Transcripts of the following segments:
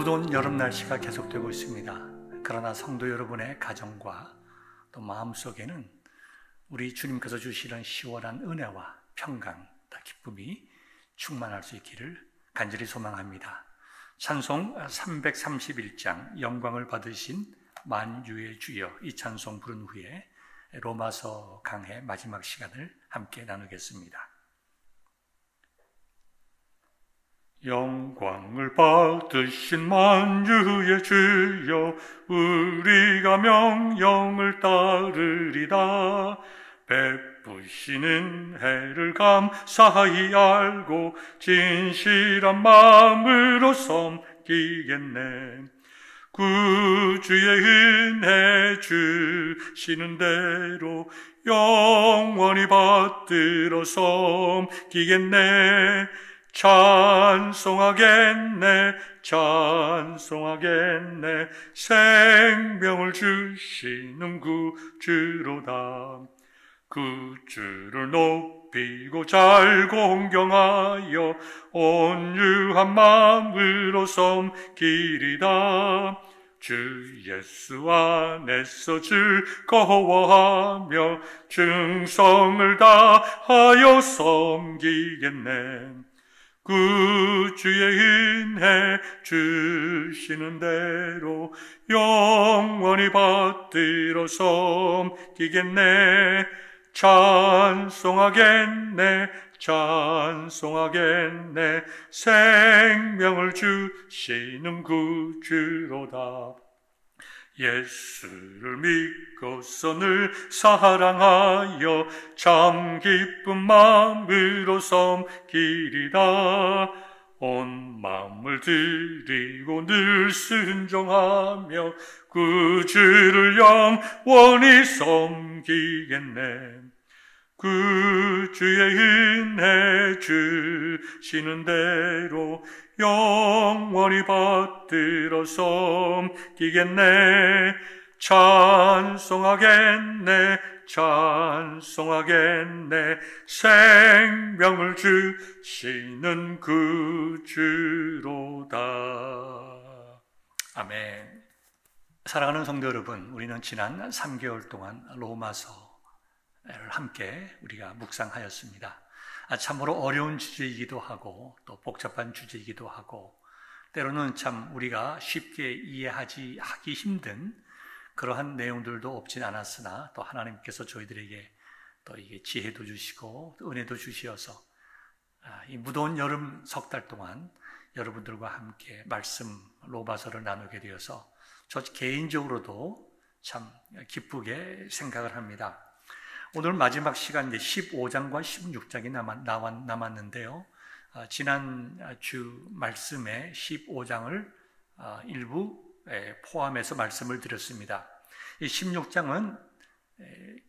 무더운 여름 날씨가 계속되고 있습니다. 그러나 성도 여러분의 가정과 또 마음속에는 우리 주님께서 주시는 시원한 은혜와 평강, 기쁨이 충만할 수 있기를 간절히 소망합니다. 찬송 331장 영광을 받으신 만유의 주여, 이 찬송 부른 후에 로마서 강해 마지막 시간을 함께 나누겠습니다. 영광을 받으신 만유의 주여, 우리가 명령을 따르리다. 베푸시는 해를 감사히 알고 진실한 마음으로 섬기겠네. 구주의 은혜 주시는 대로 영원히 받들어 섬기겠네. 찬송하겠네, 찬송하겠네. 생명을 주시는 구주로다. 구주를 높이고 잘 공경하여 온유한 마음으로 섬기리다. 주 예수 안에서 즐거워하며 충성을 다하여 섬기겠네. 구주의 은혜 주시는 대로 영원히 받들어 섬기겠네. 찬송하겠네, 찬송하겠네. 생명을 주시는 구주로다. 예수를 믿고서 늘 사랑하여 참 기쁜 마음으로 섬기리다. 온 마음을 드리고 늘 순종하며 구주를 영원히 섬기겠네. 구주의 은혜 주시는 대로 영원히 받들어 섬기겠네. 찬송하겠네, 찬송하겠네. 생명을 주시는 구주로다. 아멘. 사랑하는 성도 여러분, 우리는 지난 3개월 동안 로마서를 함께 우리가 묵상하였습니다. 참으로 어려운 주제이기도 하고 또 복잡한 주제이기도 하고 때로는 참 우리가 쉽게 하기 힘든 그러한 내용들도 없진 않았으나 또 하나님께서 저희들에게 또 이게 지혜도 주시고 또 은혜도 주시어서 이 무더운 여름 석 달 동안 여러분들과 함께 말씀 로마서를 나누게 되어서 저 개인적으로도 참 기쁘게 생각을 합니다. 오늘 마지막 시간 15장과 16장이 남았는데요. 지난 주 말씀에 15장을 일부 포함해서 말씀을 드렸습니다. 이 16장은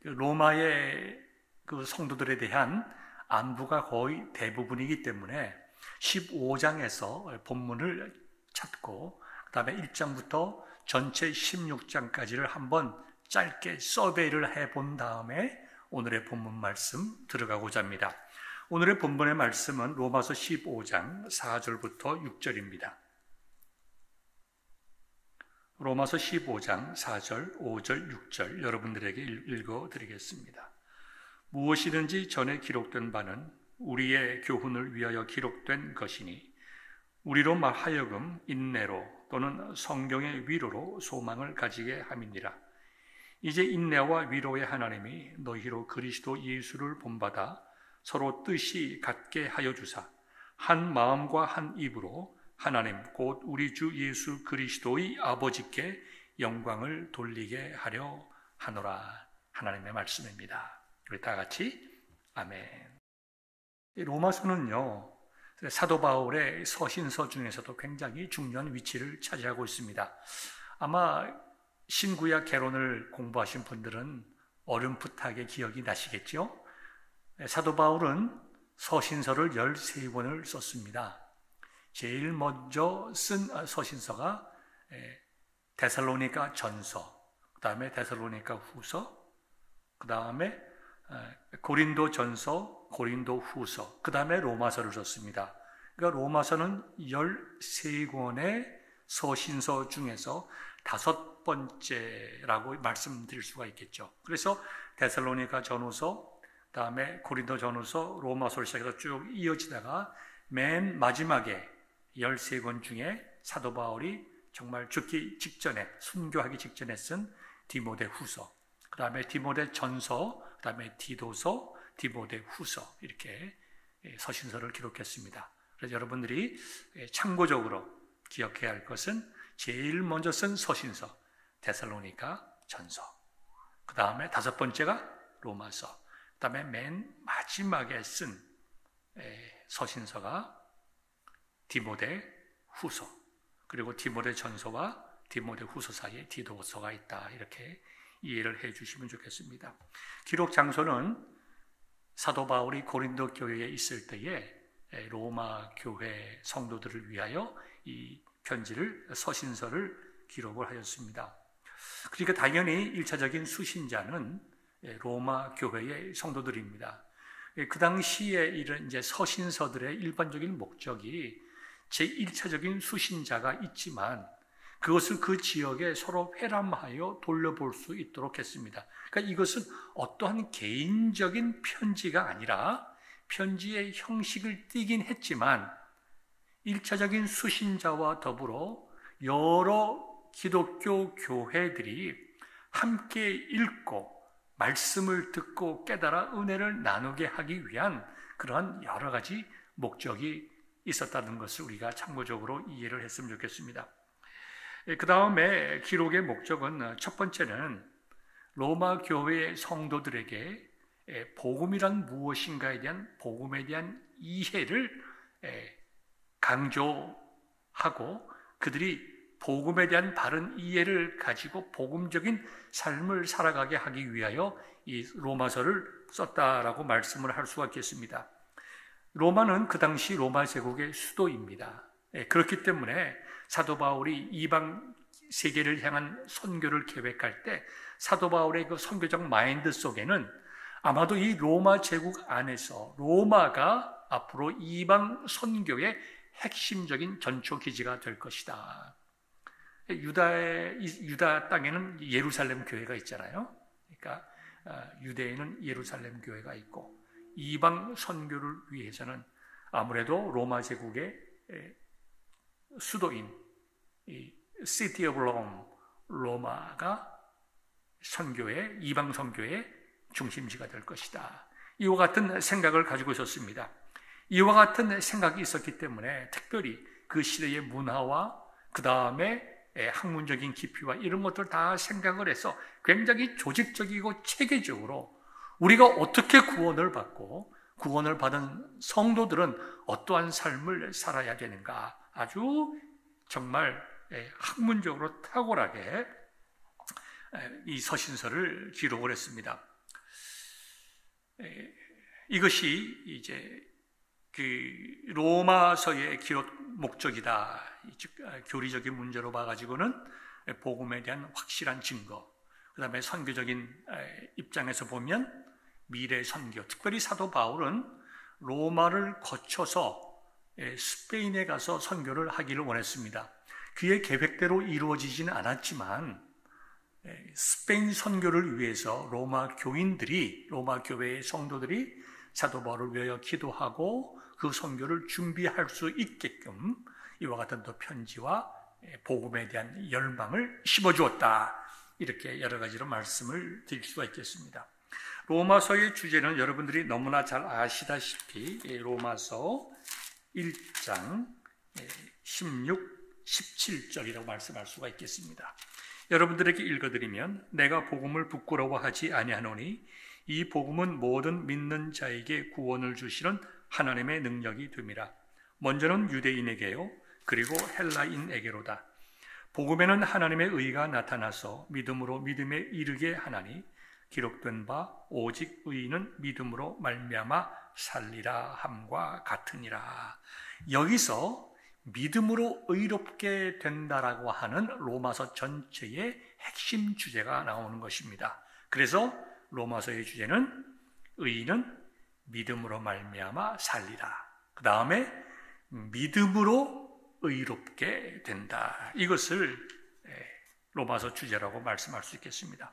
로마의 그 성도들에 대한 안부가 거의 대부분이기 때문에 15장에서 본문을 찾고 그 다음에 1장부터 전체 16장까지를 한번 짧게 서베이를 해본 다음에 오늘의 본문 말씀 들어가고자 합니다. 오늘의 본문의 말씀은 로마서 15장 4절부터 6절입니다. 로마서 15장 4절, 5절, 6절 여러분들에게 읽어드리겠습니다. 무엇이든지 전에 기록된 바는 우리의 교훈을 위하여 기록된 것이니 우리로 말하여금 인내로 또는 성경의 위로로 소망을 가지게 함이니라. 이제 인내와 위로의 하나님이 너희로 그리스도 예수를 본받아 서로 뜻이 같게 하여 주사 한 마음과 한 입으로 하나님 곧 우리 주 예수 그리스도의 아버지께 영광을 돌리게 하려 하노라. 하나님의 말씀입니다. 우리 다 같이 아멘. 로마서는요, 사도 바울의 서신서 중에서도 굉장히 중요한 위치를 차지하고 있습니다. 아마 신구약 개론을 공부하신 분들은 어렴풋하게 기억이 나시겠죠? 사도 바울은 서신서를 13권을 썼습니다. 제일 먼저 쓴 서신서가 데살로니가 전서, 그 다음에 데살로니가 후서, 그 다음에 고린도 전서, 고린도 후서, 그 다음에 로마서를 썼습니다. 그러니까 로마서는 13권의 서신서 중에서 5번째라고 말씀드릴 수가 있겠죠. 그래서 데살로니가 전후서, 다음에 고린도 전후서, 로마서를 시작해서 쭉 이어지다가 맨 마지막에 13권 중에 사도 바울이 정말 죽기 직전에, 순교하기 직전에 쓴 디모데 후서, 그 다음에 디모데 전서, 그 다음에 디도서, 디모데 후서, 이렇게 서신서를 기록했습니다. 그래서 여러분들이 참고적으로 기억해야 할 것은 제일 먼저 쓴 서신서, 데살로니가 전서, 그 다음에 5번째가 로마서, 그 다음에 맨 마지막에 쓴 서신서가 디모데 후서, 그리고 디모데 전서와 디모데 후서 사이에 디도서가 있다. 이렇게 이해를 해 주시면 좋겠습니다. 기록 장소는 사도 바울이 고린도 교회에 있을 때에 로마 교회 성도들을 위하여 이 편지를, 서신서를 기록을 하였습니다. 그러니까 당연히 1차적인 수신자는 로마 교회의 성도들입니다. 그 당시에 이런 이제 서신서들의 일반적인 목적이 제1차적인 수신자가 있지만 그것을 그 지역에 서로 회람하여 돌려볼 수 있도록 했습니다. 그러니까 이것은 어떠한 개인적인 편지가 아니라 편지의 형식을 띠긴 했지만 1차적인 수신자와 더불어 여러 기독교 교회들이 함께 읽고 말씀을 듣고 깨달아 은혜를 나누게 하기 위한 그러한 여러 가지 목적이 있었다는 것을 우리가 참고적으로 이해를 했으면 좋겠습니다. 그 다음에 기록의 목적은 첫 번째는 로마 교회의 성도들에게 복음이란 무엇인가에 대한 복음에 대한 이해를 강조하고 그들이 복음에 대한 바른 이해를 가지고 복음적인 삶을 살아가게 하기 위하여 이 로마서를 썼다라고 말씀을 할 수가 있겠습니다. 로마는 그 당시 로마 제국의 수도입니다. 그렇기 때문에 사도 바울이 이방 세계를 향한 선교를 계획할 때 사도 바울의 그 선교적 마인드 속에는 아마도 이 로마 제국 안에서 로마가 앞으로 이방 선교의 핵심적인 전초 기지가 될 것이다. 유다 땅에는 예루살렘 교회가 있잖아요. 그러니까 유대에는 예루살렘 교회가 있고 이방 선교를 위해서는 아무래도 로마 제국의 수도인 City of Rome, 로마가 선교의 이방 선교의 중심지가 될 것이다. 이와 같은 생각을 가지고 있었습니다. 이와 같은 생각이 있었기 때문에 특별히 그 시대의 문화와 그 다음에 학문적인 깊이와 이런 것들 다 생각을 해서 굉장히 조직적이고 체계적으로 우리가 어떻게 구원을 받고 구원을 받은 성도들은 어떠한 삶을 살아야 되는가 아주 정말 학문적으로 탁월하게 이 서신서를 기록을 했습니다. 이것이 이제 그 로마서의 기록 목적이다. 즉 교리적인 문제로 봐가지고는 복음에 대한 확실한 증거. 그 다음에 선교적인 입장에서 보면 미래 선교. 특별히 사도 바울은 로마를 거쳐서 스페인에 가서 선교를 하기를 원했습니다. 그의 계획대로 이루어지지는 않았지만 스페인 선교를 위해서 로마 교인들이, 로마 교회의 성도들이 사도 바울을 위하여 기도하고 그 선교를 준비할 수 있게끔 이와 같은 또 편지와 복음에 대한 열망을 심어주었다. 이렇게 여러 가지로 말씀을 드릴 수가 있겠습니다. 로마서의 주제는 여러분들이 너무나 잘 아시다시피 로마서 1장 16, 17절이라고 말씀할 수가 있겠습니다. 여러분들에게 읽어드리면 내가 복음을 부끄러워하지 아니하노니 이 복음은 모든 믿는 자에게 구원을 주시는 하나님의 능력이 됨이라. 먼저는 유대인에게요 그리고 헬라인에게로다. 복음에는 하나님의 의가 나타나서 믿음으로 믿음에 이르게 하나니 기록된 바 오직 의인은 믿음으로 말미암아 살리라 함과 같으니라. 여기서 믿음으로 의롭게 된다라고 하는 로마서 전체의 핵심 주제가 나오는 것입니다. 그래서 로마서의 주제는 의인은 믿음으로 말미암아 살리라. 그 다음에 믿음으로 의롭게 된다. 이것을 로마서 주제라고 말씀할 수 있겠습니다.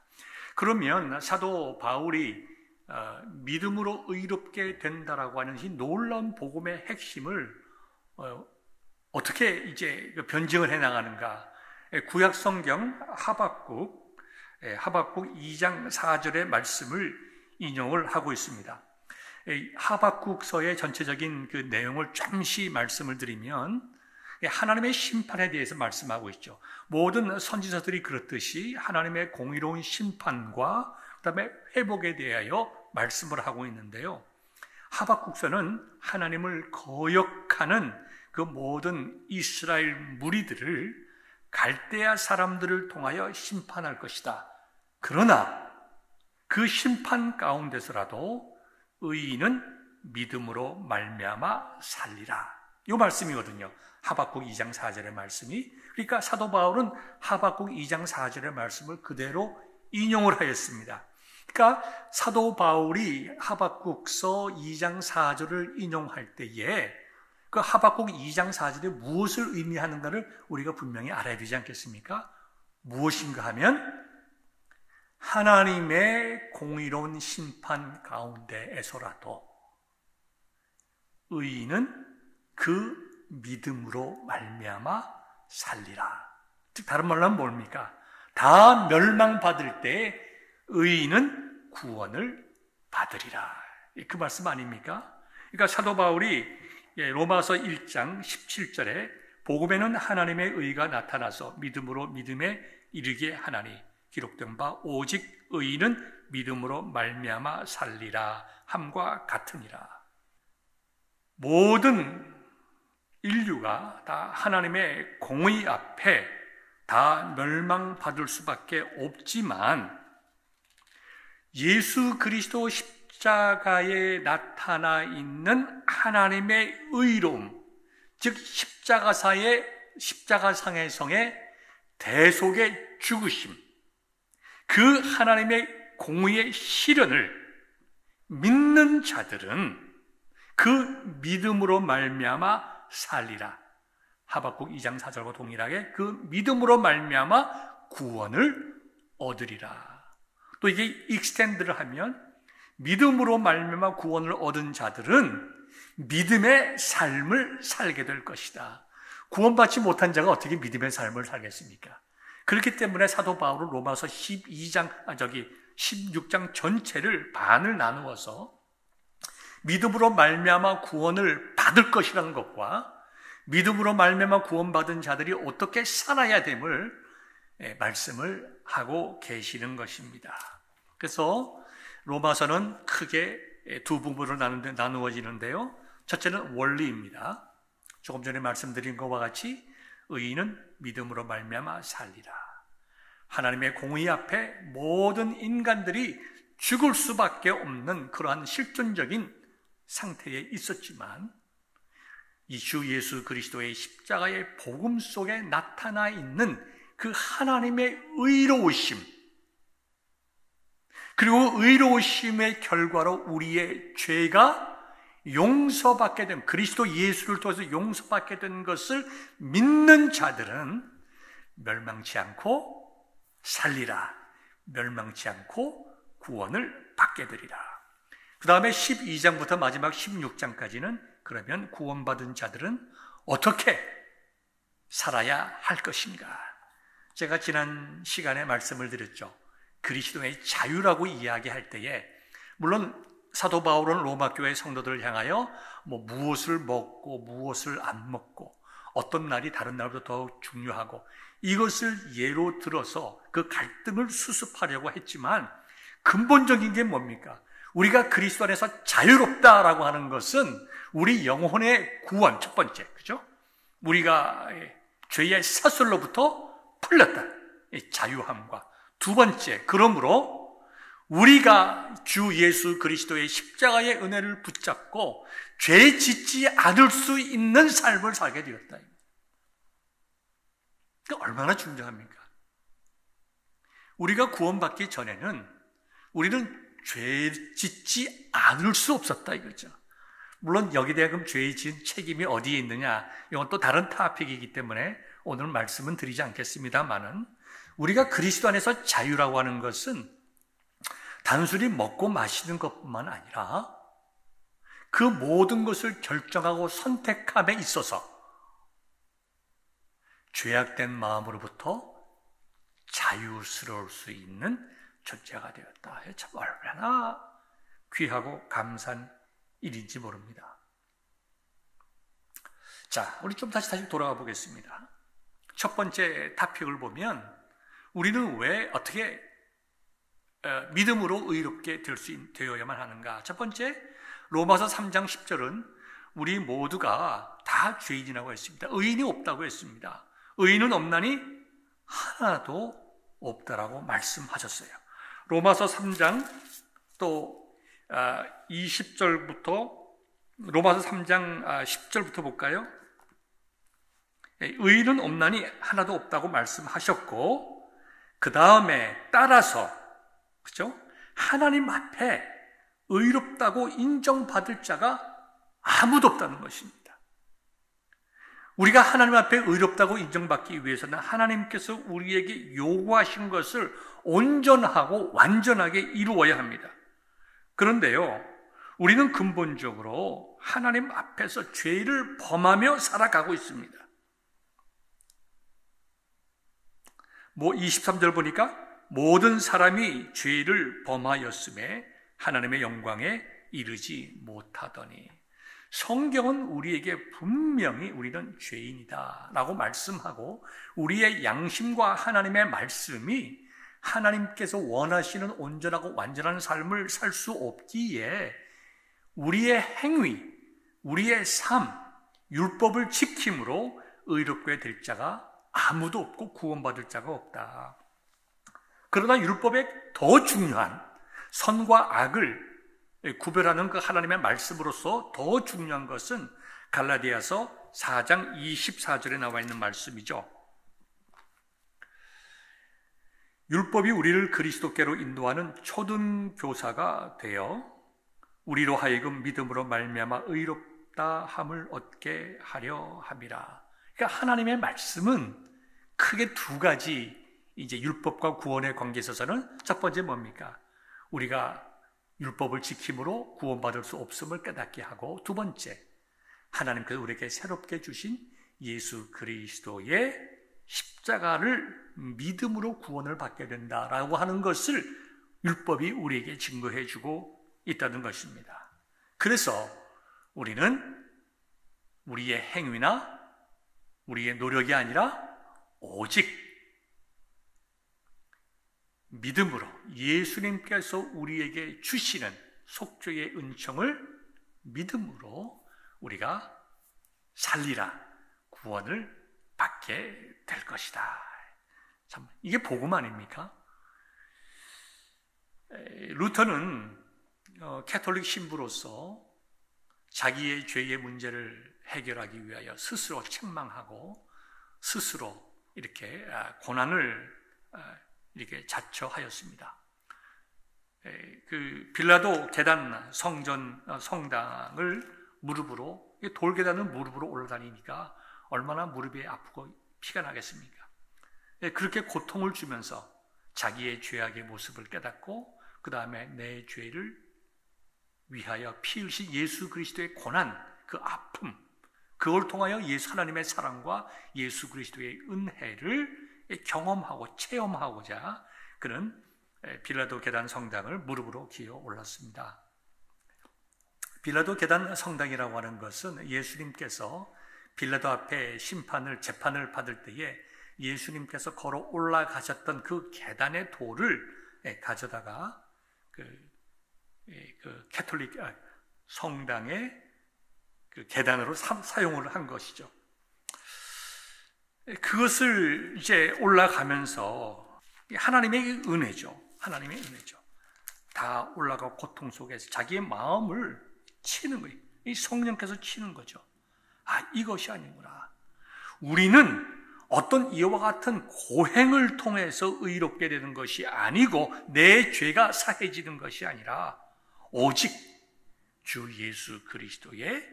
그러면 사도 바울이 믿음으로 의롭게 된다라고 하는 이 놀라운 복음의 핵심을 어떻게 이제 변증을 해 나가는가? 구약 성경 하박국 2장 4절의 말씀을 인용을 하고 있습니다. 하박국서의 전체적인 그 내용을 잠시 말씀을 드리면 하나님의 심판에 대해서 말씀하고 있죠. 모든 선지서들이 그렇듯이 하나님의 공의로운 심판과 그다음에 회복에 대하여 말씀을 하고 있는데요. 하박국서는 하나님을 거역하는 그 모든 이스라엘 무리들을 갈대아 사람들을 통하여 심판할 것이다. 그러나 그 심판 가운데서라도 의인은 믿음으로 말미암아 살리라. 이 말씀이거든요. 하박국 2장 4절의 말씀이. 그러니까 사도 바울은 하박국 2장 4절의 말씀을 그대로 인용을 하였습니다. 그러니까 사도 바울이 하박국서 2장 4절을 인용할 때에 그 하박국 2장 4절에 무엇을 의미하는가를 우리가 분명히 알아야 되지 않겠습니까? 무엇인가 하면 하나님의 공의로운 심판 가운데에서라도 의인은 그 믿음으로 말미암아 살리라. 즉 다른 말로 하면 뭡니까? 다 멸망받을 때 의인은 구원을 받으리라. 그 말씀 아닙니까? 그러니까 사도 바울이 로마서 1장 17절에 복음에는 하나님의 의가 나타나서 믿음으로 믿음에 이르게 하나니 기록된 바 오직 의인은 믿음으로 말미암아 살리라 함과 같으니라. 모든 인류가 다 하나님의 공의 앞에 다 멸망받을 수밖에 없지만 예수 그리스도 십자가에 나타나 있는 하나님의 의로움, 즉 십자가상의 대속의 죽으심, 그 하나님의 공의의 실현을 믿는 자들은 그 믿음으로 말미암아 살리라. 하박국 2장 4절과 동일하게 그 믿음으로 말미암아 구원을 얻으리라. 또 이게 익스텐드를 하면 믿음으로 말미암아 구원을 얻은 자들은 믿음의 삶을 살게 될 것이다. 구원받지 못한 자가 어떻게 믿음의 삶을 살겠습니까? 그렇기 때문에 사도 바울은 로마서 16장 전체를 반을 나누어서 믿음으로 말미암아 구원을 받을 것이라는 것과 믿음으로 말미암아 구원받은 자들이 어떻게 살아야 됨을 말씀을 하고 계시는 것입니다. 그래서 로마서는 크게 두 부분으로 나누어지는데요. 첫째는 원리입니다. 조금 전에 말씀드린 것과 같이 의인은 믿음으로 말미암아 살리라. 하나님의 공의 앞에 모든 인간들이 죽을 수밖에 없는 그러한 실존적인 상태에 있었지만 이 주 예수 그리스도의 십자가의 복음 속에 나타나 있는 그 하나님의 의로우심, 그리고 의로우심의 결과로 우리의 죄가 용서받게 된, 그리스도 예수를 통해서 용서받게 된 것을 믿는 자들은 멸망치 않고 살리라, 멸망치 않고 구원을 받게 되리라. 그 다음에 12장부터 마지막 16장까지는 그러면 구원받은 자들은 어떻게 살아야 할 것인가? 제가 지난 시간에 말씀을 드렸죠. 그리스도의 자유라고 이야기할 때에 물론 사도 바울은 로마 교회 성도들을 향하여 무엇을 먹고 무엇을 안 먹고 어떤 날이 다른 날보다 더 중요하고 이것을 예로 들어서 그 갈등을 수습하려고 했지만 근본적인 게 뭡니까? 우리가 그리스도 안에서 자유롭다라고 하는 것은 우리 영혼의 구원, 첫 번째, 그죠? 우리가 죄의 사슬로부터 풀렸다, 자유함과 두 번째, 그러므로 우리가 주 예수 그리스도의 십자가의 은혜를 붙잡고 죄 짓지 않을 수 있는 삶을 살게 되었다. 얼마나 중요합니까? 우리가 구원받기 전에는 우리는 죄 짓지 않을 수 없었다 이거죠. 물론 여기에 대한 죄의 지은 책임이 어디에 있느냐, 이건 또 다른 토픽이기 때문에 오늘 말씀은 드리지 않겠습니다만은, 우리가 그리스도 안에서 자유라고 하는 것은 단순히 먹고 마시는 것뿐만 아니라 그 모든 것을 결정하고 선택함에 있어서 죄악된 마음으로부터 자유스러울 수 있는 존재가 되었다. 참 얼마나 귀하고 감사한 일인지 모릅니다. 자, 우리 좀 다시 돌아가 보겠습니다. 첫 번째 토픽을 보면 우리는 왜 어떻게 믿음으로 의롭게 되어야만 하는가? 첫 번째, 로마서 3장 10절은 우리 모두가 다 죄인이라고 했습니다. 의인이 없다고 했습니다. 의인은 없나니 하나도 없다라고 말씀하셨어요. 로마서 3장 또 20절부터 로마서 3장 10절부터 볼까요? 의인은 없나니 하나도 없다고 말씀하셨고, 그 다음에 따라서, 그죠? 하나님 앞에 의롭다고 인정받을 자가 아무도 없다는 것입니다. 우리가 하나님 앞에 의롭다고 인정받기 위해서는 하나님께서 우리에게 요구하신 것을 온전하고 완전하게 이루어야 합니다. 그런데요, 우리는 근본적으로 하나님 앞에서 죄를 범하며 살아가고 있습니다. 23절 보니까 모든 사람이 죄를 범하였음에 하나님의 영광에 이르지 못하더니, 성경은 우리에게 분명히 우리는 죄인이다 라고 말씀하고, 우리의 양심과 하나님의 말씀이 하나님께서 원하시는 온전하고 완전한 삶을 살 수 없기에 우리의 행위, 우리의 삶, 율법을 지킴으로 의롭게 될 자가 아무도 없고 구원받을 자가 없다. 그러나 율법의 더 중요한 선과 악을 구별하는 그 하나님의 말씀으로서 더 중요한 것은 갈라디아서 4장 24절에 나와 있는 말씀이죠. 율법이 우리를 그리스도께로 인도하는 초등 교사가 되어 우리로 하여금 믿음으로 말미암아 의롭다 함을 얻게 하려 함이라. 그러니까 하나님의 말씀은 크게 두 가지, 이제 율법과 구원의 관계에 있어서는 첫 번째 뭡니까? 우리가 율법을 지킴으로 구원받을 수 없음을 깨닫게 하고, 두 번째, 하나님께서 우리에게 새롭게 주신 예수 그리스도의 십자가를 믿음으로 구원을 받게 된다라고 하는 것을 율법이 우리에게 증거해 주고 있다는 것입니다. 그래서 우리는 우리의 행위나 우리의 노력이 아니라 오직 믿음으로 예수님께서 우리에게 주시는 속죄의 은총을 믿음으로 우리가 살리라, 구원을 받게 될 것이다. 참, 이게 복음 아닙니까? 루터는 캐톨릭 신부로서 자기의 죄의 문제를 해결하기 위하여 스스로 책망하고 스스로 이렇게 고난을 이렇게 자처하였습니다. 그 빌라도 계단 성당을 무릎으로, 돌계단을 무릎으로 올라다니니까 얼마나 무릎이 아프고 피가 나겠습니까? 그렇게 고통을 주면서 자기의 죄악의 모습을 깨닫고, 그 다음에 내 죄를 위하여 피 흘리신 예수 그리스도의 고난, 그 아픔, 그걸 통하여 예수 하나님의 사랑과 예수 그리스도의 은혜를 경험하고 체험하고자 그는 빌라도 계단 성당을 무릎으로 기어 올랐습니다. 빌라도 계단 성당이라고 하는 것은 예수님께서 빌라도 앞에 재판을 받을 때에 예수님께서 걸어 올라가셨던 그 계단의 돌을 가져다가 그 캐톨릭 성당의 그 계단으로 사용을 한 것이죠. 그것을 이제 올라가면서 하나님의 은혜죠. 하나님의 은혜죠. 다 올라가 고통 속에서 자기의 마음을 치는 거예요. 이 성령께서 치는 거죠. 아, 이것이 아니구나. 우리는 어떤 이와 같은 고행을 통해서 의롭게 되는 것이 아니고 내 죄가 사해지는 것이 아니라 오직 주 예수 그리스도의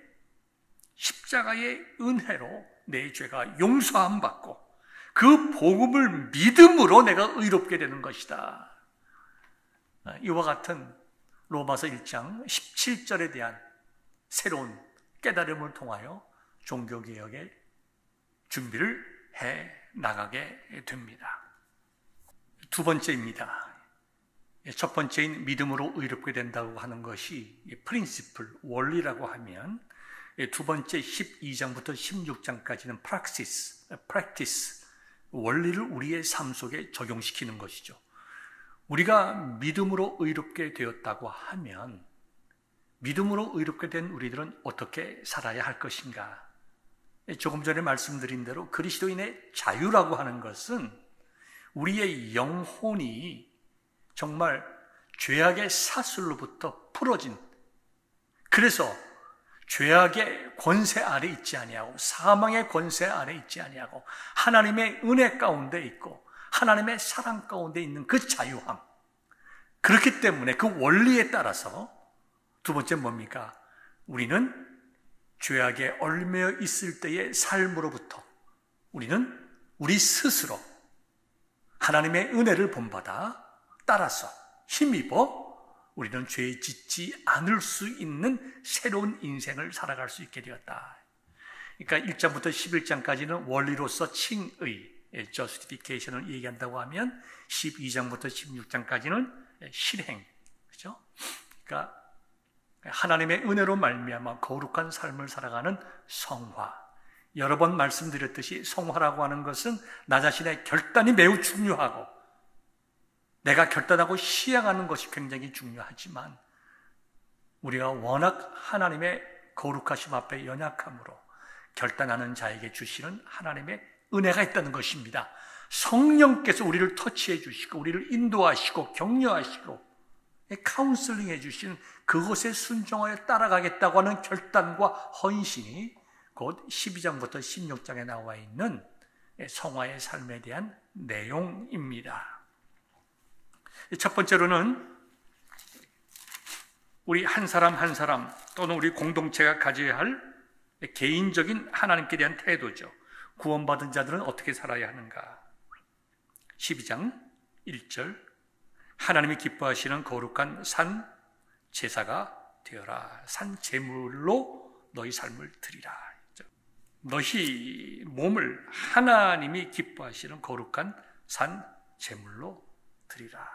십자가의 은혜로 내 죄가 용서함 받고 그 복음을 믿음으로 내가 의롭게 되는 것이다. 이와 같은 로마서 1장 17절에 대한 새로운 깨달음을 통하여 종교개혁의 준비를 해 나가게 됩니다. 두 번째입니다. 첫 번째인 믿음으로 의롭게 된다고 하는 것이 프린시플, 원리라고 하면, 두 번째 12장부터 16장까지는 practice, 원리를 우리의 삶 속에 적용시키는 것이죠. 우리가 믿음으로 의롭게 되었다고 하면 믿음으로 의롭게 된 우리들은 어떻게 살아야 할 것인가? 조금 전에 말씀드린 대로 그리스도인의 자유라고 하는 것은 우리의 영혼이 정말 죄악의 사슬로부터 풀어진, 그래서 죄악의 권세 아래 있지 아니하고 사망의 권세 아래 있지 아니하고 하나님의 은혜 가운데 있고 하나님의 사랑 가운데 있는 그 자유함. 그렇기 때문에 그 원리에 따라서 두 번째 뭡니까? 우리는 죄악에 얽매여 있을 때의 삶으로부터 우리는 우리 스스로 하나님의 은혜를 본받아 따라서 힘입어 우리는 죄에 짓지 않을 수 있는 새로운 인생을 살아갈 수 있게 되었다. 그러니까 1장부터 11장까지는 원리로서 칭의, justification을 얘기한다고 하면 12장부터 16장까지는 실행, 그렇죠? 그러니까 하나님의 은혜로 말미암아 거룩한 삶을 살아가는 성화. 여러 번 말씀드렸듯이 성화라고 하는 것은 나 자신의 결단이 매우 중요하고 내가 결단하고 시행하는 것이 굉장히 중요하지만 우리가 워낙 하나님의 거룩하심 앞에 연약함으로 결단하는 자에게 주시는 하나님의 은혜가 있다는 것입니다. 성령께서 우리를 터치해 주시고 우리를 인도하시고 격려하시고 카운슬링 해주신 그것에 순종하여 따라가겠다고 하는 결단과 헌신이 곧 12장부터 16장에 나와 있는 성화의 삶에 대한 내용입니다. 첫 번째로는 우리 한 사람 한 사람 또는 우리 공동체가 가져야 할 개인적인 하나님께 대한 태도죠. 구원받은 자들은 어떻게 살아야 하는가? 12장 1절 하나님이 기뻐하시는 거룩한 산 제사가 되어라. 산 제물로 너희 삶을 드리라. 너희 몸을 하나님이 기뻐하시는 거룩한 산 제물로 드리라.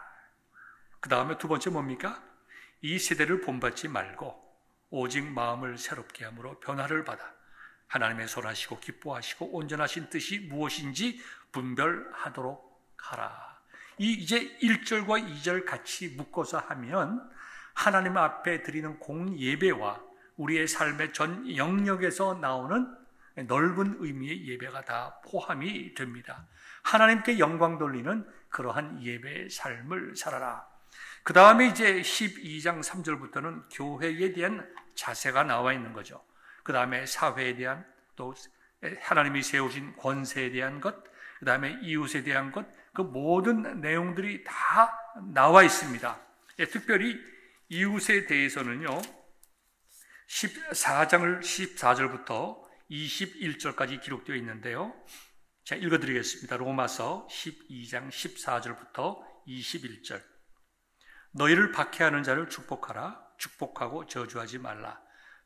그 다음에 두 번째 뭡니까? 이 세대를 본받지 말고 오직 마음을 새롭게 함으로 변화를 받아 하나님의 선하시고 기뻐하시고 온전하신 뜻이 무엇인지 분별하도록 하라. 이제 1절과 2절 같이 묶어서 하면 하나님 앞에 드리는 공예배와 우리의 삶의 전 영역에서 나오는 넓은 의미의 예배가 다 포함이 됩니다. 하나님께 영광 돌리는 그러한 예배의 삶을 살아라. 그 다음에 이제 12장 3절부터는 교회에 대한 자세가 나와 있는 거죠. 그 다음에 사회에 대한 또 하나님이 세우신 권세에 대한 것, 그 다음에 이웃에 대한 것, 그 모든 내용들이 다 나와 있습니다. 특별히 이웃에 대해서는요, 14장을 14절부터 21절까지 기록되어 있는데요. 제가 읽어드리겠습니다. 로마서 12장 14절부터 21절. 너희를 박해하는 자를 축복하라. 축복하고 저주하지 말라.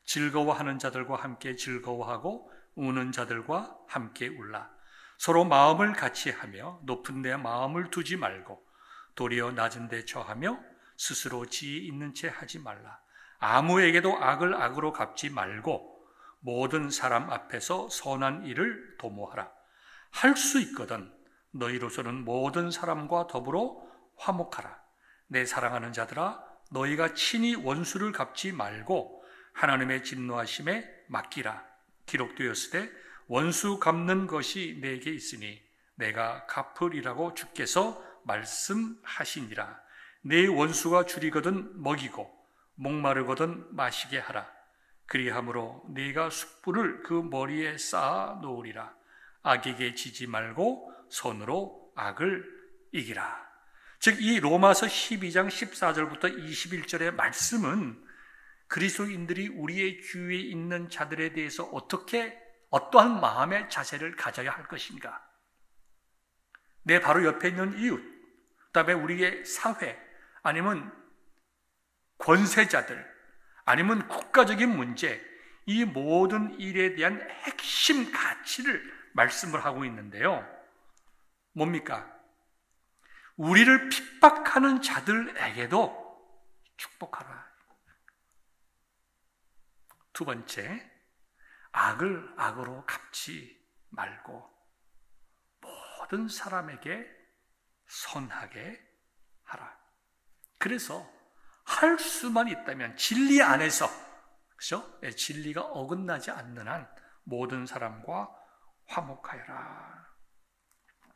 즐거워하는 자들과 함께 즐거워하고 우는 자들과 함께 울라. 서로 마음을 같이 하며 높은 데 마음을 두지 말고 도리어 낮은 데 처하며 스스로 지혜 있는 채 하지 말라. 아무에게도 악을 악으로 갚지 말고 모든 사람 앞에서 선한 일을 도모하라. 할 수 있거든 너희로서는 모든 사람과 더불어 화목하라. 내 사랑하는 자들아, 너희가 친히 원수를 갚지 말고 하나님의 진노하심에 맡기라. 기록되었으되 원수 갚는 것이 내게 있으니 내가 갚으리라고 주께서 말씀하시니라. 내 원수가 줄이거든 먹이고 목마르거든 마시게 하라. 그리함으로 네가 숯불을 그 머리에 쌓아 놓으리라. 악에게 지지 말고 손으로 악을 이기라. 즉 이 로마서 12장 14절부터 21절의 말씀은 그리스도인들이 우리의 주위에 있는 자들에 대해서 어떠한 마음의 자세를 가져야 할 것인가? 내 바로 옆에 있는 이웃, 그다음에 우리의 사회, 아니면 권세자들, 아니면 국가적인 문제, 이 모든 일에 대한 핵심 가치를 말씀을 하고 있는데요. 뭡니까? 우리를 핍박하는 자들에게도 축복하라. 두 번째, 악을 악으로 갚지 말고 모든 사람에게 선하게 하라. 그래서 할 수만 있다면 진리 안에서, 그렇죠? 진리가 어긋나지 않는 한 모든 사람과 화목하여라.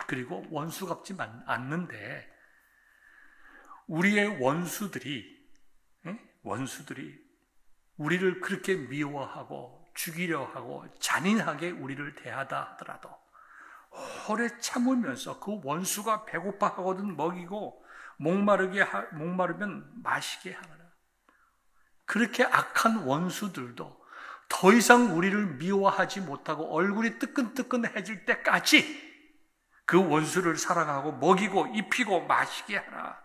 그리고 원수 갚지 않는데 우리의 원수들이 우리를 그렇게 미워하고 죽이려 하고 잔인하게 우리를 대하다 하더라도 오래 참으면서 그 원수가 배고파하거든 먹이고 목마르면 마시게 하라. 그렇게 악한 원수들도 더 이상 우리를 미워하지 못하고 얼굴이 뜨끈뜨끈해질 때까지 그 원수를 사랑하고 먹이고 입히고 마시게 하라.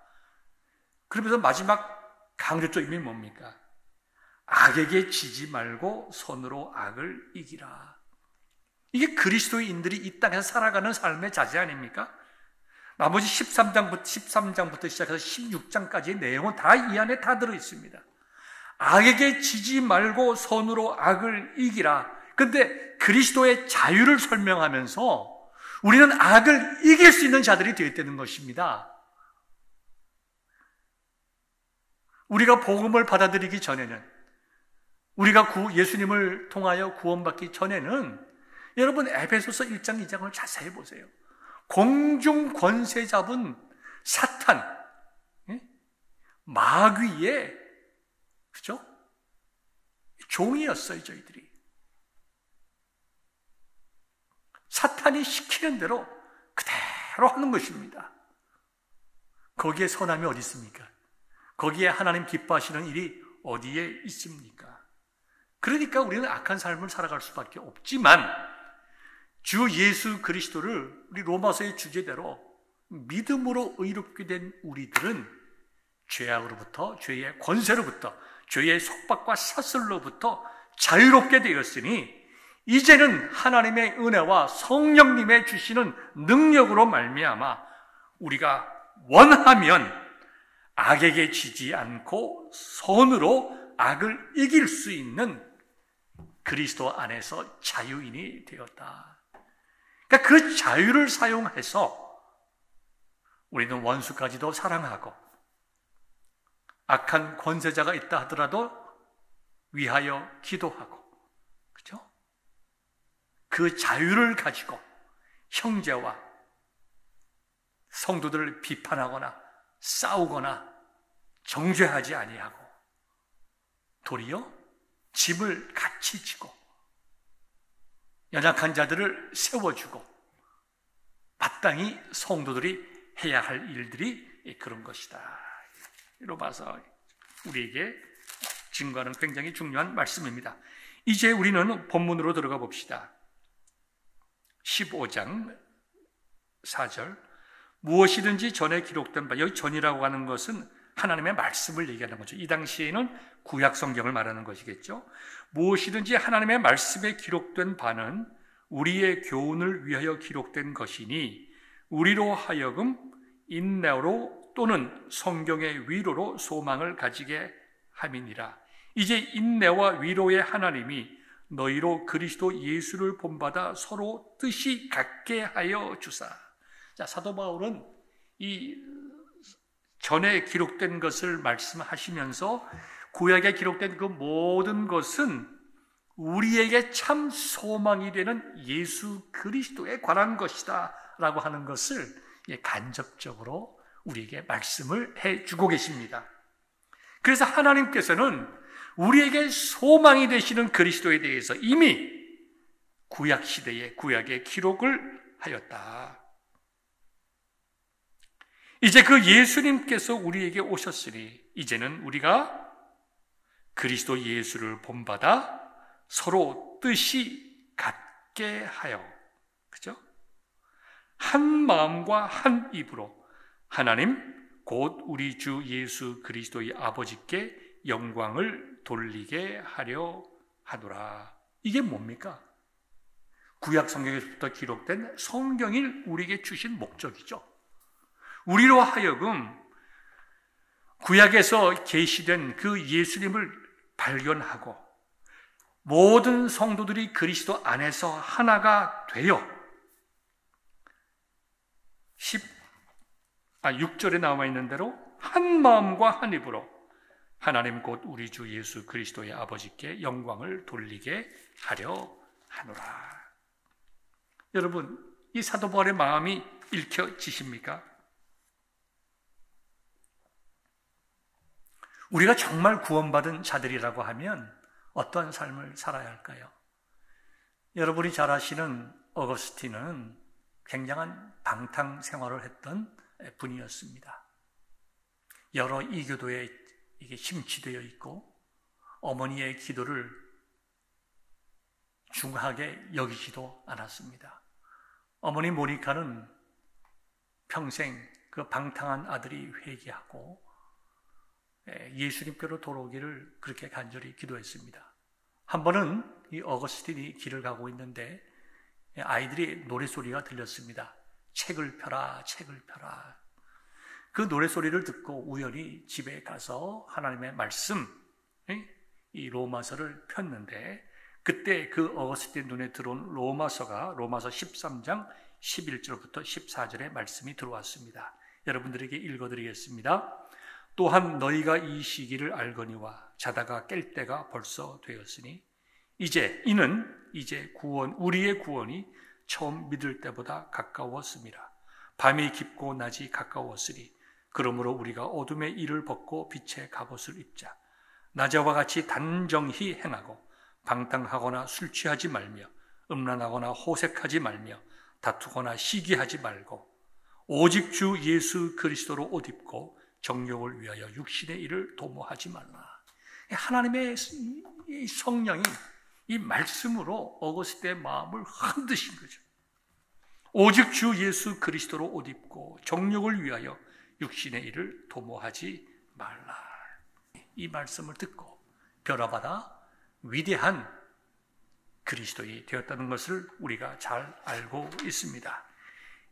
그러면서 마지막 강조점이 뭡니까? 악에게 지지 말고 손으로 악을 이기라. 이게 그리스도인들이 이 땅에서 살아가는 삶의 자세 아닙니까? 나머지 13장부터 시작해서 16장까지의 내용은 다 이 안에 다 들어있습니다. 악에게 지지 말고 손으로 악을 이기라. 그런데 그리스도의 자유를 설명하면서 우리는 악을 이길 수 있는 자들이 되었다는 것입니다. 우리가 복음을 받아들이기 전에는, 우리가 예수님을 통하여 구원받기 전에는 여러분 에베소서 1장 2장을 자세히 보세요. 공중 권세 잡은 사탄, 마귀의, 그죠? 종이었어요, 저희들이. 사탄이 시키는 대로 그대로 하는 것입니다. 거기에 선함이 어디 있습니까? 거기에 하나님 기뻐하시는 일이 어디에 있습니까? 그러니까 우리는 악한 삶을 살아갈 수밖에 없지만 주 예수 그리스도를 우리 로마서의 주제대로 믿음으로 의롭게 된 우리들은 죄악으로부터, 죄의 권세로부터, 죄의 속박과 사슬로부터 자유롭게 되었으니 이제는 하나님의 은혜와 성령님의 주시는 능력으로 말미암아 우리가 원하면 악에게 지지 않고 손으로 악을 이길 수 있는 그리스도 안에서 자유인이 되었다. 그러니까 그 자유를 사용해서 우리는 원수까지도 사랑하고 악한 권세자가 있다 하더라도 위하여 기도하고, 그렇죠? 그 자유를 가지고 형제와 성도들을 비판하거나 싸우거나 정죄하지 아니하고 도리어 짐을 같이 지고 연약한 자들을 세워주고 마땅히 성도들이 해야 할 일들이 그런 것이다. 로마서 우리에게 증거하는 굉장히 중요한 말씀입니다. 이제 우리는 본문으로 들어가 봅시다. 15장 4절, 무엇이든지 전에 기록된 바, 여기 전이라고 하는 것은 하나님의 말씀을 얘기하는 거죠. 이 당시에는 구약 성경을 말하는 것이겠죠. 무엇이든지 하나님의 말씀에 기록된 바는 우리의 교훈을 위하여 기록된 것이니 우리로 하여금 인내로 또는 성경의 위로로 소망을 가지게 함이니라. 이제 인내와 위로의 하나님이 너희로 그리스도 예수를 본받아 서로 뜻이 같게 하여 주사. 자, 사도 바울은 이 전에 기록된 것을 말씀하시면서 구약에 기록된 그 모든 것은 우리에게 참 소망이 되는 예수 그리스도에 관한 것이다 라고 하는 것을 간접적으로 우리에게 말씀을 해주고 계십니다. 그래서 하나님께서는 우리에게 소망이 되시는 그리스도에 대해서 이미 구약 시대에 구약에 기록을 하였다. 이제 그 예수님께서 우리에게 오셨으니 이제는 우리가 그리스도 예수를 본받아 서로 뜻이 같게 하여, 그죠? 한 마음과 한 입으로 하나님 곧 우리 주 예수 그리스도의 아버지께 영광을 돌리게 하려 하노라. 이게 뭡니까? 구약 성경에서부터 기록된 성경이 우리에게 주신 목적이죠. 우리로 하여금 구약에서 계시된 그 예수님을 발견하고 모든 성도들이 그리스도 안에서 하나가 되어 6절에 나와 있는 대로 한 마음과 한 입으로 하나님 곧 우리 주 예수 그리스도의 아버지께 영광을 돌리게 하려 하노라. 여러분, 이 사도 바울의 마음이 읽혀지십니까? 우리가 정말 구원받은 자들이라고 하면 어떠한 삶을 살아야 할까요? 여러분이 잘 아시는 어거스틴은 굉장한 방탕 생활을 했던 분이었습니다. 여러 이교도에 이게 심취되어 있고 어머니의 기도를 중하게 여기지도 않았습니다. 어머니 모니카는 평생 그 방탕한 아들이 회개하고 예수님께로 돌아오기를 그렇게 간절히 기도했습니다. 한 번은 이 어거스틴이 길을 가고 있는데 아이들이 노래소리가 들렸습니다. 책을 펴라, 책을 펴라. 그 노래소리를 듣고 우연히 집에 가서 하나님의 말씀, 이 로마서를 폈는데 그때 그 어거스틴 눈에 들어온 로마서가 로마서 13장 11절부터 14절의 말씀이 들어왔습니다. 여러분들에게 읽어드리겠습니다. 또한 너희가 이 시기를 알거니와 자다가 깰 때가 벌써 되었으니 이는 구원, 우리의 구원이 처음 믿을 때보다 가까웠습니다. 밤이 깊고 낮이 가까웠으니 그러므로 우리가 어둠의 일을 벗고 빛의 갑옷을 입자. 낮에와 같이 단정히 행하고 방탕하거나 술 취하지 말며 음란하거나 호색하지 말며 다투거나 시기하지 말고 오직 주 예수 그리스도로 옷 입고 정욕을 위하여 육신의 일을 도모하지 말라. 하나님의 이 성령이 이 말씀으로 어거스틴의 마음을 흔드신 거죠. 오직 주 예수 그리스도로 옷 입고 정욕을 위하여 육신의 일을 도모하지 말라. 이 말씀을 듣고 변화받아 위대한 그리스도인이 되었다는 것을 우리가 잘 알고 있습니다.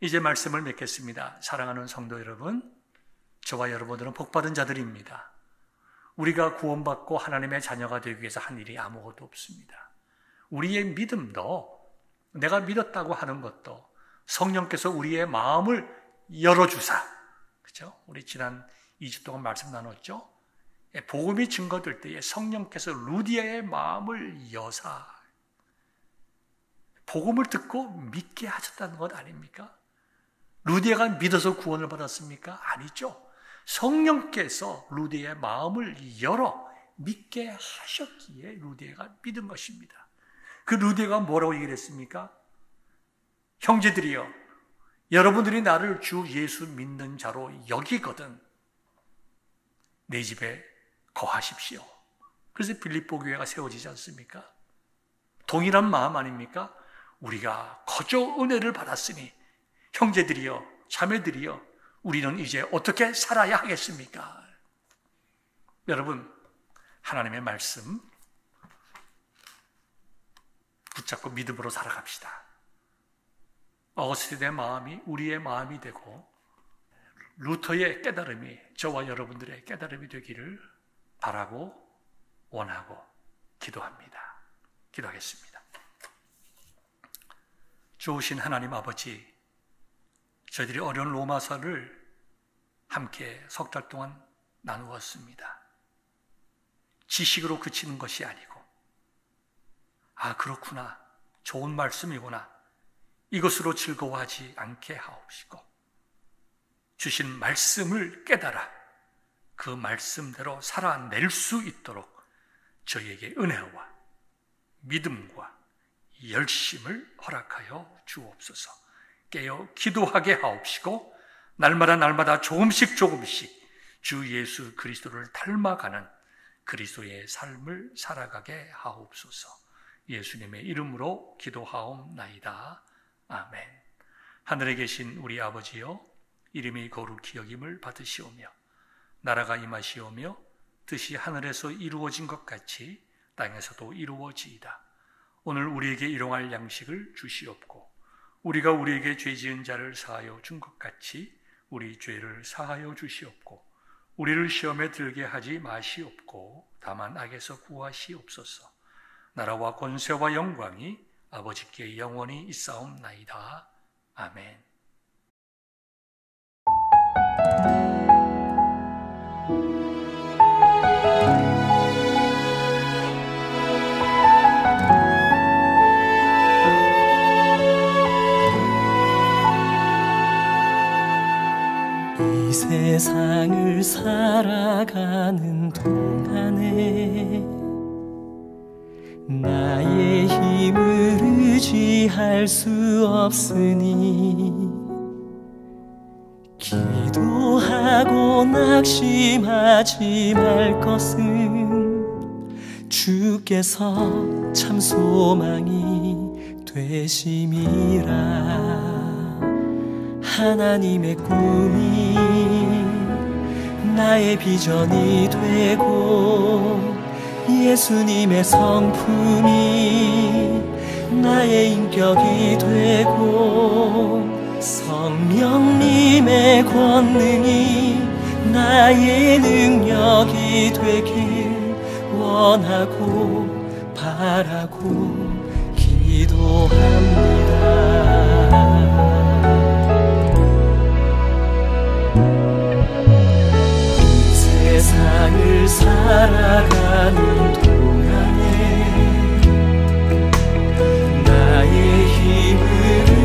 이제 말씀을 맺겠습니다. 사랑하는 성도 여러분, 저와 여러분들은 복받은 자들입니다. 우리가 구원받고 하나님의 자녀가 되기 위해서 한 일이 아무것도 없습니다. 우리의 믿음도, 내가 믿었다고 하는 것도 성령께서 우리의 마음을 열어주사, 그죠? 우리 지난 2주 동안 말씀 나눴죠? 복음이 증거될 때에 성령께서 루디아의 마음을 여사 복음을 듣고 믿게 하셨다는 것 아닙니까? 루디아가 믿어서 구원을 받았습니까? 아니죠. 성령께서 루디아의 마음을 열어 믿게 하셨기에 루디아가 믿은 것입니다. 그 루디아가 뭐라고 얘기를 했습니까? 형제들이여, 여러분들이 나를 주 예수 믿는 자로 여기거든 내 집에 거하십시오. 그래서 빌립보 교회가 세워지지 않습니까? 동일한 마음 아닙니까? 우리가 거저 은혜를 받았으니 형제들이여, 자매들이여, 우리는 이제 어떻게 살아야 하겠습니까? 여러분, 하나님의 말씀 붙잡고 믿음으로 살아갑시다. 어거스틴의 마음이 우리의 마음이 되고 루터의 깨달음이 저와 여러분들의 깨달음이 되기를 바라고 원하고 기도합니다. 기도하겠습니다. 좋으신 하나님 아버지, 저희들이 어려운 로마서를 함께 석 달 동안 나누었습니다. 지식으로 그치는 것이 아니고, 아, 그렇구나, 좋은 말씀이구나, 이것으로 즐거워하지 않게 하옵시고, 주신 말씀을 깨달아 그 말씀대로 살아낼 수 있도록 저희에게 은혜와 믿음과 열심을 허락하여 주옵소서. 깨어 기도하게 하옵시고 날마다 조금씩 주 예수 그리스도를 닮아가는 그리스도의 삶을 살아가게 하옵소서. 예수님의 이름으로 기도하옵나이다. 아멘. 하늘에 계신 우리 아버지여, 이름이 거룩히 여김을 받으시오며 나라가 임하시오며 뜻이 하늘에서 이루어진 것 같이 땅에서도 이루어지이다. 오늘 우리에게 일용할 양식을 주시옵고 우리가 우리에게 죄 지은 자를 사하여 준 것 같이 우리 죄를 사하여 주시옵고 우리를 시험에 들게 하지 마시옵고 다만 악에서 구하시옵소서. 나라와 권세와 영광이 아버지께 영원히 있사옵나이다. 아멘. 이 세상을 살아가는 동안에 나의 힘을 의지할 수 없으니 기도하고 낙심하지 말 것은 주께서 참 소망이 되심이라. 하나님의 꿈이 나의 비전이 되고 예수님의 성품이 나의 인격이 되고 성령님의 권능이 나의 능력이 되길 원하고 바라고 기도합니다. 세상을 살아가는 동안에 나의 힘을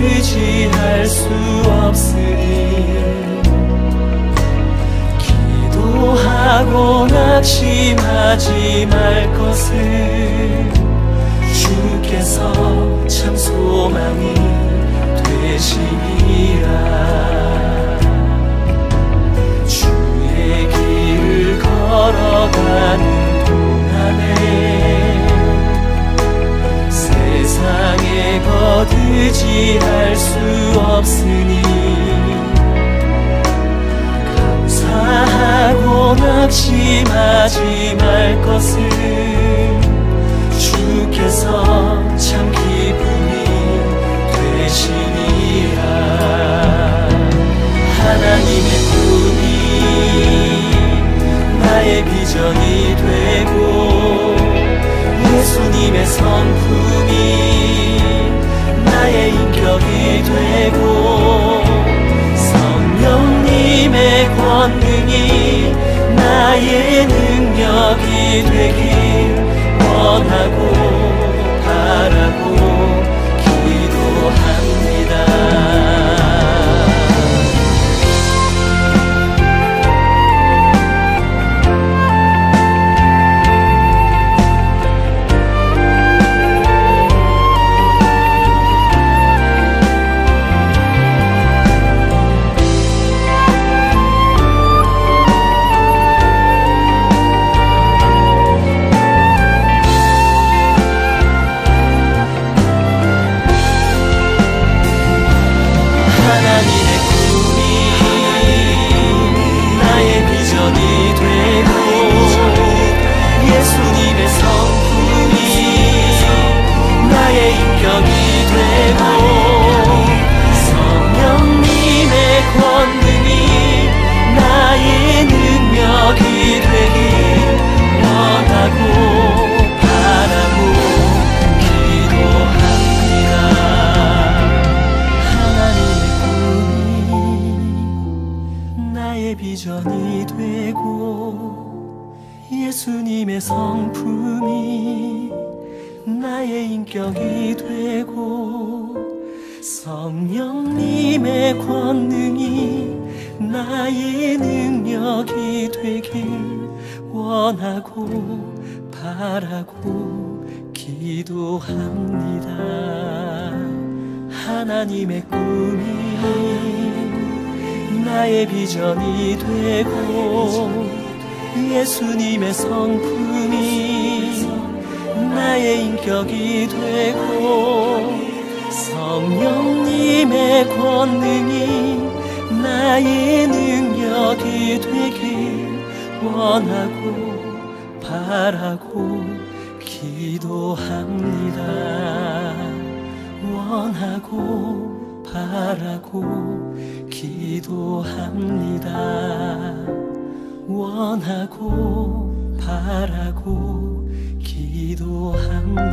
의지할 수 없으니 기도하고 낙심하지 말 것을 주께서 참 소망이 되시리라. 걸어가는 동안에 세상에 거두지할 수 없으니 감사하고 낙심하지 말 것을 주께서 참 기쁨이 되시니라. 하나님의 꿈이 나의 비전이 되고 예수님의 성품이 나의 인격이 되고 성령님의 권능이 나의 능력이 되길 원하고 바라고 기도합니다. 비전이 되고 예수님의 성품이 나의 인격이 되고 성령님의 권능이 나의 능력이 되길 원하고 바라고 기도합니다. 하나님의 꿈이 나의 비전이 되고 예수님의 성품 꿈이 나의 인격이 되고 성령님의 권능이 나의 능력이 되길 원하고 바라고 기도합니다. 원하고 바라고 기도합니다. 원하고 바라고 기도합니다.